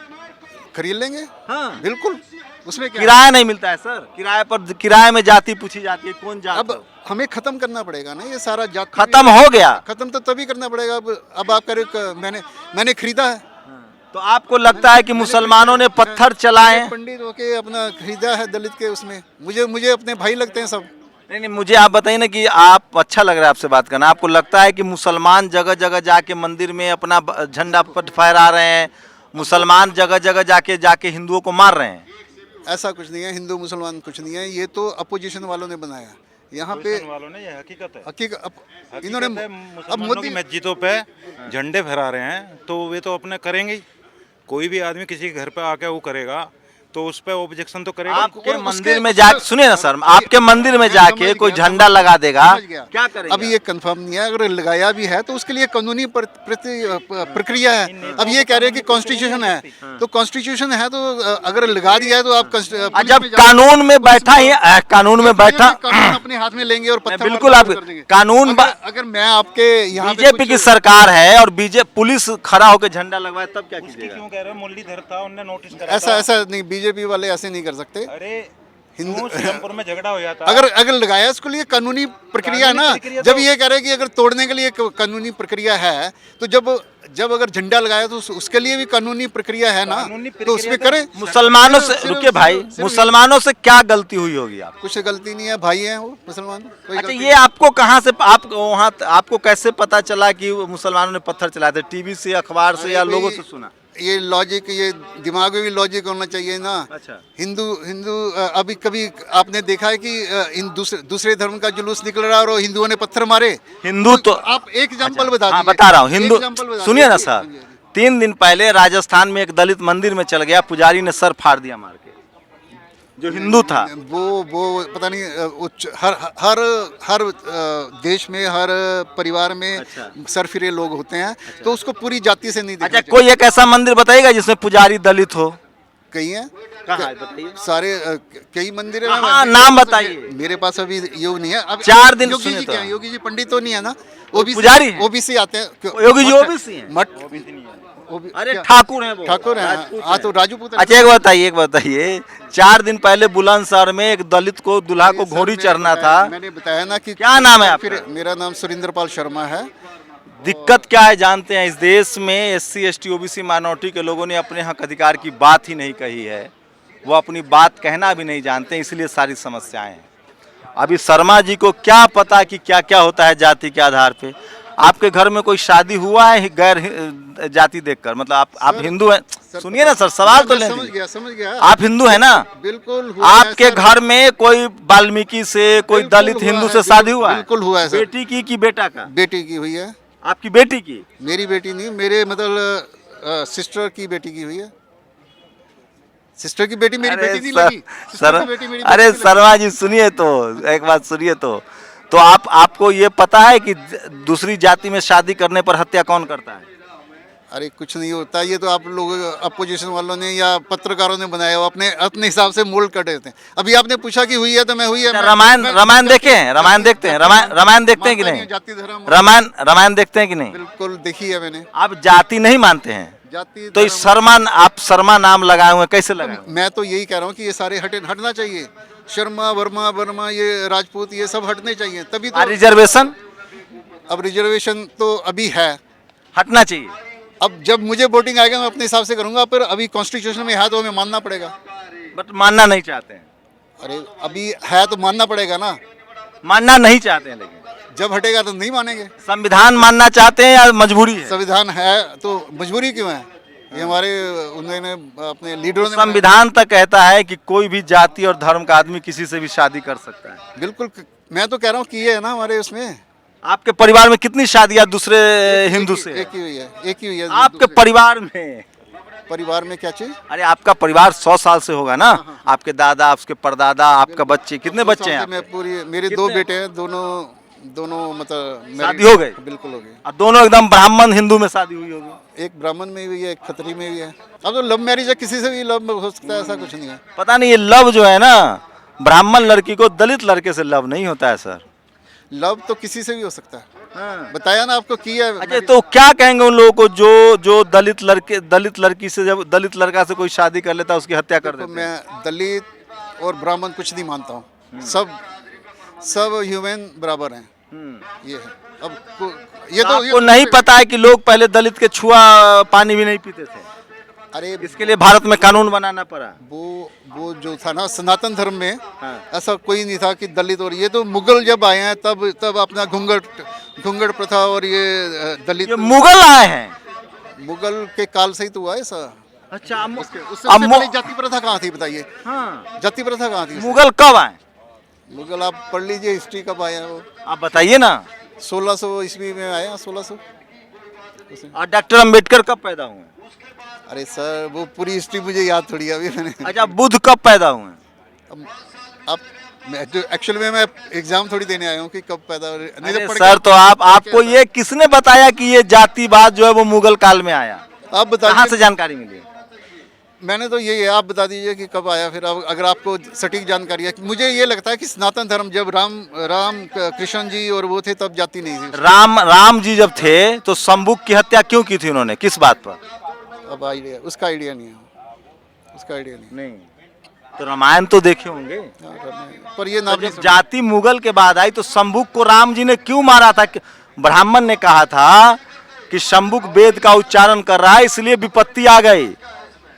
खरीद लेंगे, हाँ। बिल्कुल। उसमें क्या किराया नहीं मिलता है सर? किराए में जाति पूछी जाती है, कौन जात? अब हमें खत्म करना पड़ेगा ना ये सारा जात। खत्म हो गया। खत्म तो तभी करना पड़ेगा। अब आप करें, मैंने खरीदा है, तो आपको लगता है कि मुसलमानों ने पत्थर चलाए? पंडित होके अपना खरीदा है दलित के उसमें। मुझे अपने भाई लगते हैं सब। नहीं, मुझे आप बताइए ना कि आप, अच्छा लग रहा है आपसे बात करना, आपको लगता है कि मुसलमान जगह जगह जाके मंदिर में अपना झंडा फहरा रहे हैं, मुसलमान जगह जगह जाके हिंदुओं को मार रहे हैं? ऐसा कुछ नहीं है, हिंदू मुसलमान कुछ नहीं है, ये तो अपोजिशन वालों ने बनाया यहाँ पे। वालों ने, ये हकीकत है। हकीकत इन्होंने अब मोदी मस्जिदों पे झंडे फहरा रहे हैं, तो वे तो अपने करेंगे ही। कोई भी आदमी किसी के घर पे आके वो करेगा तो उस पे ऑब्जेक्शन तो करेगा। आपके मंदिर में जाके, सुनिए ना सर, आपके मंदिर में जाके कोई झंडा लगा देगा, क्या करेंगे? अभी ये कंफर्म नहीं है, अगर लगाया भी है तो उसके लिए कानूनी प्रक्रिया है। अब ये कह रहे हैं कि कॉन्स्टिट्यूशन है, तो कॉन्स्टिट्यूशन है तो अगर लगा दिया है तो आप जब कानून में बैठा ही, कानून में बैठा, कानून अपने हाथ में लेंगे और पत्थर बिल्कुल आप कानून, अगर मैं आपके यहाँ बीजेपी की सरकार है और बीजेपी पुलिस खड़ा होकर झंडा लगवाए तब क्या कीजिएगा? क्यों कह रहे हो? मुरलीधर था, उन्होंने नोटिस करा। ऐसा नहीं, बीजेपी वाले ऐसे नहीं कर सकते। अरे हिंदू सीरमपुर में झगड़ा हो जाता। अगर लगाया इसके लिए कानूनी प्रक्रिया है ना। जब ये कह रहे हैं कि अगर तोड़ने के लिए कानूनी प्रक्रिया है, तो जब अगर झंडा लगाया तो उसके लिए भी कानूनी प्रक्रिया है ना, तो उसमें करें। मुसलमानों से, रुके भाई, मुसलमानों से क्या गलती हुई होगी? आप कुछ गलती नहीं है, भाई हैं वो मुसलमान। अच्छा, ये आपको कहाँ से, आप वहाँ आपको कैसे पता चला कि मुसलमानों ने पत्थर चलाए थे? टीवी से, अखबार से, या लोगों से सुना? ये लॉजिक, ये दिमाग में भी लॉजिक होना चाहिए ना। अच्छा। हिंदू अभी कभी आपने देखा है कि इन दूसरे धर्म का जुलूस निकल रहा और हिंदुओं ने पत्थर मारे? हिंदू तो आप एक एग्जांपल बता दीजिए। बता रहा हूँ, हिंदू, सुनिए ना सर, 3 दिन पहले राजस्थान में एक दलित मंदिर में चल गया, पुजारी ने सर फाड़ दिया मार के, जो हिंदू था। वो पता नहीं, हर देश में, हर परिवार में अच्छा। सरफिरे लोग होते हैं। तो उसको पूरी जाति से नहीं देखना अच्छा, कोई एक ऐसा मंदिर बताइएगा जिसमें पुजारी दलित हो? कई हैं, कहाँ है बताइए? सारे कई मंदिर हैं। हाँ, नाम बताइए। मेरे पास अभी योग नहीं है। अब 4 दिन योगी सुने जी तो। क्या हैं? योगी जी पंडित तो नहीं है ना, ओबीसी पुजारी हैं? ओबीसी आते हैं। योगी जी ओबीसी हैं? मठ, अरे ठाकुर हैं वो, ठाकुर हैं। हाँ, तो राजपूत। अच्छा एक बताइए, 4 दिन पहले बुलंदशहर में एक दलित को, दूल्हा को घोड़ी चढ़ना था। मैंने बताया ना कि क्या नाम है आपका? फिर मेरा नाम सुरेंद्र पाल शर्मा है। दिक्कत क्या है जानते हैं? इस देश में SC ST OBC माइनॉरिटी के लोगों ने अपने हक अधिकार की बात ही नहीं कही है, वो अपनी बात कहना भी नहीं जानते, इसलिए सारी समस्याएं हैं। अभी शर्मा जी को क्या पता कि क्या क्या होता है जाति के आधार पे। आपके घर में कोई शादी हुआ है गैर जाति देखकर? मतलब आप हिंदू हैं? सुनिए ना सर, सवाल तो लें। समझ गया। आप हिंदू हैं ना? बिल्कुल। आपके घर में कोई वाल्मीकि से, कोई दलित हिंदू से शादी हुआ है? बिल्कुल हुआ है सर। बेटी की कि बेटा का? बेटी की हुई है। आपकी बेटी की? मेरी बेटी नहीं, मेरे मतलब सिस्टर की बेटी की हुई है। सिस्टर की बेटी मेरी बेटी नहीं लगी। सर, अरे शर्मा जी सुनिए तो, एक बात सुनिए तो आपको ये पता है कि दूसरी जाति में शादी करने पर हत्या कौन करता है? अरे कुछ नहीं होता, ये तो आप लोग अपोजिशन वालों ने या पत्रकारों ने बनाया हो, अपने हिसाब से मोल्ड कर देते हैं। अभी आपने पूछा कि हुई है तो मैं हुई है। रामायण देखे हैं? रामायण देखते हैं? रामायण देखते हैं कि नहीं? जाति धर्म रामायण देखते हैं कि नहीं? बिल्कुल देखी है मैंने। आप जाति नहीं मानते हैं? जाति तो इस आप शर्मा नाम लगाए हुए, कैसे लगाए? मैं तो यही कह रहा हूँ कि ये सारे हटना चाहिए। शर्मा, वर्मा, ये राजपूत, ये सब हटने चाहिए, तभी तो। रिजर्वेशन? अब रिजर्वेशन तो अभी है, हटना चाहिए। अब जब मुझे वोटिंग आएगा मैं अपने हिसाब से करूंगा, पर अभी कॉन्स्टिट्यूशन में है तो हमें मानना पड़ेगा। बट मानना नहीं चाहते हैं? अरे अभी है तो मानना पड़ेगा ना। मानना नहीं चाहते हैं लेकिन जब हटेगा तो नहीं मानेंगे। संविधान मानना चाहते हैं या मजबूरी है? संविधान है तो मजबूरी क्यों है? ये हमारे उन्होंने अपने लीडरों ने संविधान तक कहता है कि कोई भी जाति और धर्म का आदमी किसी से भी शादी कर सकता है। बिल्कुल, मैं तो कह रहा हूँ कि ये है ना हमारे उसमें। आपके परिवार में कितनी शादियां दूसरे हिंदू से? एक ही हुई है, एक ही हुई है। आपके परिवार में? परिवार में क्या चीज? अरे आपका परिवार 100 साल से होगा ना, आपके दादा, आपके परदादा, आपका बच्चे, कितने बच्चे हैं? मैं पूरी, मेरे दो बेटे हैं, दोनों मतलब शादी हो गई? बिल्कुल हो गई। और दोनों एकदम ब्राह्मण हिंदू में शादी हुई होगी? एक ब्राह्मण में हुई है, एक खत्री में हुई है। अब तो लव मैरिज है, किसी से भी लव हो सकता है, ऐसा कुछ नहीं है। पता नहीं ये लव जो है ना, ब्राह्मण लड़की को दलित लड़के से लव नहीं होता है सर। लव तो किसी से भी हो सकता है। बताया ना आपको की है। अच्छा, तो क्या कहेंगे उन लोगों को जो दलित लड़की से, जब दलित लड़का से कोई शादी कर लेता है उसकी हत्या कर देखो, देते हैं? मैं दलित और ब्राह्मण कुछ नहीं मानता हूँ। सब ह्यूमन बराबर हैं। ये है। अब ये तो आपको नहीं पता है कि लोग पहले दलित के छुआ पानी भी नहीं पीते थे? अरे इसके लिए भारत में कानून बनाना पड़ा। वो जो था ना सनातन धर्म में, हाँ। ऐसा कोई नहीं था कि दलित, और ये तो मुगल जब आए हैं तब अपना घूंघट प्रथा और ये दलित, ये मुगल आए हैं? मुगल के काल से ही तो हुआ है ऐसा। अच्छा, उससे पहले जाति प्रथा कहाँ थी बताइए? हाँ, जाति प्रथा कहाँ थी? मुगल कब आए? मुगल आप पढ़ लीजिए हिस्ट्री, कब आया है वो। आप बताइए ना। 1600 ईस्वी में आया, 1600। और डॉक्टर अंबेडकर कब पैदा हुए? अरे सर, वो पूरी हिस्ट्री मुझे याद थोड़ी है अभी मैंने। अच्छा, बुद्ध कब पैदा हुए? अब एक्चुअल में मैं एग्जाम थोड़ी देने आया हूँ कि कब पैदा हो। नहीं अरे तो सर, तो आपको ये किसने बताया कि ये जातिवाद जो है वो मुगल काल में आया? आप कहाँ से बताइए। जानकारी मिली? मैंने तो ये आप बता दीजिए कि कब आया, फिर अगर आपको सटीक जानकारी है। मुझे ये लगता है कि सनातन धर्म जब राम कृष्ण जी और वो थे तब जाति नहीं थी। राम जी जब थे तो शंभुक की हत्या क्यों की थी उन्होंने, किस बात पर? अब उसका आइडिया नहीं है, उसका आइडिया नहीं। तो रामायण तो देखे होंगे। पर ये नाम जब जाति मुगल के बाद आई तो शंभुक को राम जी ने क्यों मारा था? ब्राह्मण ने कहा था कि शंभुक वेद का उच्चारण कर रहा है, इसलिए विपत्ति आ गई,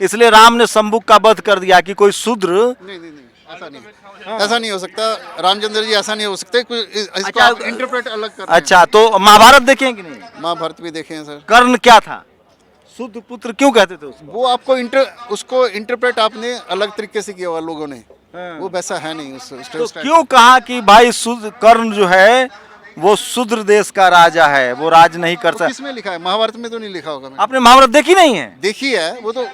इसलिए राम ने शंभुक का वध कर दिया कि कोई शूद्र। नहीं, ऐसा नहीं, ऐसा नहीं हो सकता। रामचंद्र जी ऐसा नहीं हो सकते, इसको आप इंटरप्रेट अलग कर रहे हैं। अच्छा, तो महाभारत देखे कि नहीं? महाभारत भी देखे हैं सर। कर्ण क्या था? शुद्ध पुत्र क्यों कहते थे उसको? वो आपको उसको इंटरप्रेट आपने अलग तरीके से किया हुआ लोगों ने। वो वैसा है नहीं उस तो क्यों कहा कि भाई शुद्ध कर्ण जो है वो शूद्र देश का राजा है, वो राज नहीं कर सकता? किसमें लिखा है? महाभारत में तो नहीं लिखा होगा। आपने महाभारत देखी नहीं है? देखी है, वो तो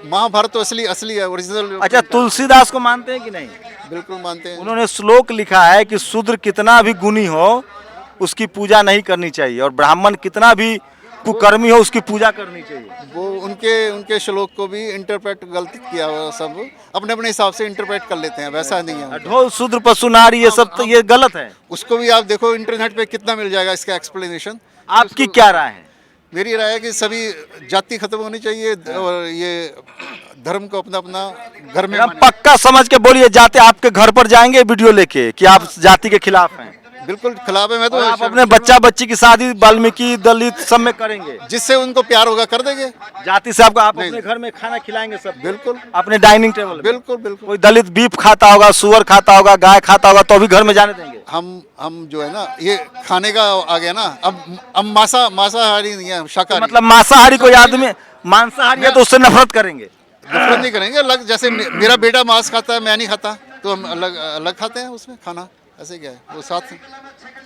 महाभारत तो असली है, ओरिजिनल। अच्छा, तुलसीदास को मानते हैं कि नहीं? बिल्कुल मानते हैं। उन्होंने श्लोक लिखा है कि शूद्र कितना भी गुणी हो उसकी पूजा नहीं करनी चाहिए, और ब्राह्मण कितना भी कुकर्मी हो उसकी पूजा करनी चाहिए। वो उनके श्लोक को भी इंटरप्रेट गलत किया हुआ, सब अपने अपने हिसाब से इंटरप्रेट कर लेते हैं, वैसा नहीं है। ढोल शूद्र पशु नारी ये सब तो ये गलत है। उसको भी आप देखो इंटरनेट पे कितना मिल जाएगा इसका एक्सप्लेनेशन। आपकी क्या राय है? मेरी राय है कि सभी जाति खत्म होनी चाहिए और ये धर्म को अपना अपना घर में माने। पक्का समझ के बोलिए, जाते आपके घर पर जाएंगे वीडियो लेके कि आप जाति के खिलाफ हैं? बिल्कुल खिलाफ है। मैं तो और आप अपने बच्चा बच्ची की शादी वाल्मीकि दलित सब में करेंगे? जिससे उनको प्यार होगा कर देंगे। जाति से आपको आप अपने घर में खाना खिलाएंगे सब? बिल्कुल, अपने डाइनिंग टेबल में? बिल्कुल बिल्कुल। कोई दलित बीफ खाता होगा, सुअर खाता होगा, गाय खाता होगा, तो भी घर में जाने देंगे? हम जो है ना, ये खाने का आ गया ना, अब मांसाहारी नहीं है, शाकाहारी। मतलब मांसाहारी कोई आदमी मांसाहारी है तो उससे नफरत करेंगे? नफरत नहीं करेंगे। अलग, जैसे मेरा बेटा मांस खाता है, मैं नहीं खाता, तो हम अलग खाते हैं उसमें खाना। ऐसे क्या है, वो साथ है,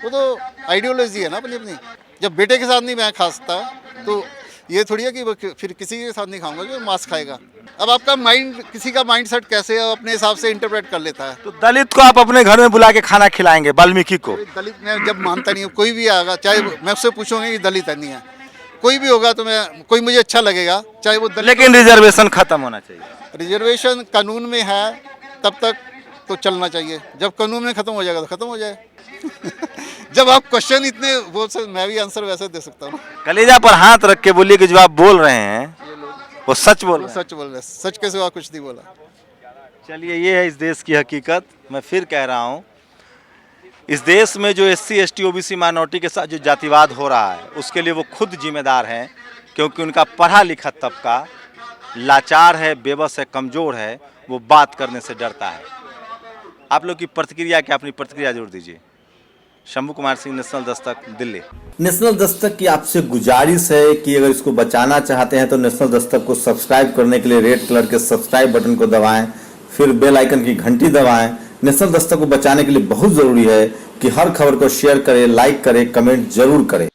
वो तो आइडियोलॉजी है ना अपनी अपनी। जब बेटे के साथ नहीं मैं खा सकता तो ये थोड़ी है कि वो फिर किसी के साथ नहीं खाऊंगा जो मांस खाएगा। अब आपका माइंड, किसी का माइंड सेट कैसे है, अपने हिसाब से इंटरप्रेट कर लेता है। तो दलित को आप अपने घर में बुला के खाना खिलाएंगे, वाल्मीकि को? दलित मैं जब मानता नहीं हूँ, कोई भी आएगा, चाहे मैं उससे पूछूंगा कि दलित है नहीं है, कोई भी होगा तो कोई मुझे अच्छा लगेगा, चाहे वो दलित। लेकिन रिजर्वेशन खत्म होना चाहिए। रिजर्वेशन कानून में है तब तक तो चलना चाहिए, जब कानून में खत्म हो जाएगा तो खत्म हो जाए। जब आप क्वेश्चन इतने वो से, मैं भी आंसर वैसे दे सकता हूँ। कलेजा पर हाथ रख के बोलिए कि जो आप बोल रहे हैं वो सच बोल रहे हैं। सच बोल रहे हैं, सच के सिवा कुछ नहीं बोला। चलिए, ये है इस देश की हकीकत। मैं फिर कह रहा हूँ, इस देश में जो SC ST OBC माइनॉरिटी के साथ जो जातिवाद हो रहा है उसके लिए वो खुद जिम्मेदार हैं, क्योंकि उनका पढ़ा लिखा तबका लाचार है, बेबस है, कमज़ोर है, वो बात करने से डरता है। आप लोग की प्रतिक्रिया क्या? अपनी प्रतिक्रिया जरूर दीजिए। शंभू कुमार सिंह, नेशनल दस्तक, दिल्ली। नेशनल दस्तक की आपसे गुजारिश है कि अगर इसको बचाना चाहते हैं तो नेशनल दस्तक को सब्सक्राइब करने के लिए रेड कलर के सब्सक्राइब बटन को दबाएं, फिर बेल आइकन की घंटी दबाएं। नेशनल दस्तक को बचाने के लिए बहुत ज़रूरी है कि हर खबर को शेयर करें, लाइक करें, कमेंट जरूर करें।